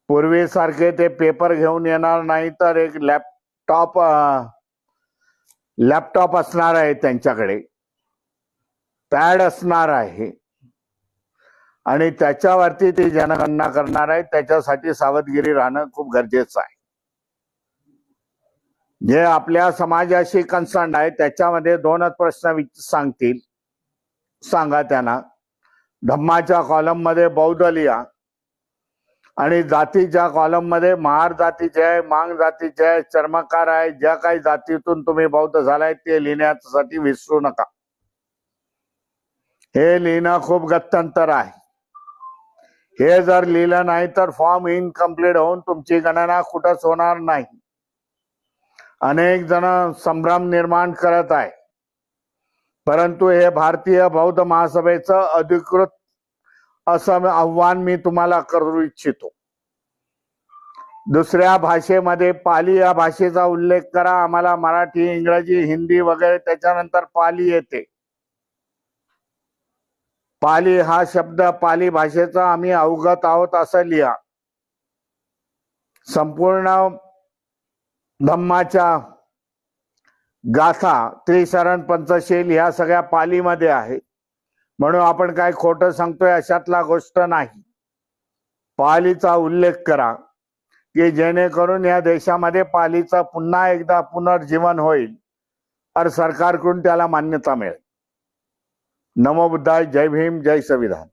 पूर्वीसारखे ते पेपर घेऊन येणार नाही, तर एक लॅपटॉप असणार आहे, त्यांच्याकडे पॅड असणार आहे आणि त्याच्यावरती ती जनगणना करणार आहे. त्याच्यासाठी सावधगिरी राहणं खूप गरजेचं आहे. जे आपल्या समाजाशी कन्सर्न आहे त्याच्यामध्ये दोनच प्रश्न सांगतील, सांगा त्यांना. धम्माच्या कॉलम मध्ये बौद्ध लिहा आणि जातीच्या कॉलम मध्ये महार जातीचे आहे, मांग जातीचे आहे, चर्मकार आहे, ज्या काही जातीतून तुम्ही बौद्ध झालाय ते लिहिण्यासाठी विसरू नका. हे लिहिणं खूप गत्यंतर आहे. हे जर लिहिलं नाही तर फॉर्म इनकम्प्लीट होऊन तुमची गणना कुठंच होणार नाही. अनेक जण संभ्रम निर्माण करत आहे, परंतु हे भारतीय बौद्ध महासभेचं अधिकृत असं आव्हान मी तुम्हाला करू इच्छितो. दुसऱ्या भाषेमध्ये पाली या भाषेचा उल्लेख करा. आम्हाला मराठी, इंग्रजी, हिंदी वगैरे त्याच्यानंतर पाली येते. पाली हा शब्द पाली भाषेचा आम्ही अवगत आहोत असं लिहा. संपूर्ण धम्माच्या गाथा, त्रिशरण, पंचशील ह्या सगळ्या पालीमध्ये आहे. म्हणून आपण काय खोटं सांगतोय अशातला गोष्ट नाही. पालीचा उल्लेख करा की जेणेकरून या देशामध्ये पालीचं पुन्हा एकदा पुनर्जीवन होईल और सरकारकडून त्याला मान्यता मिळेल. नमो बुद्धाय. जय भीम, जय संविधान.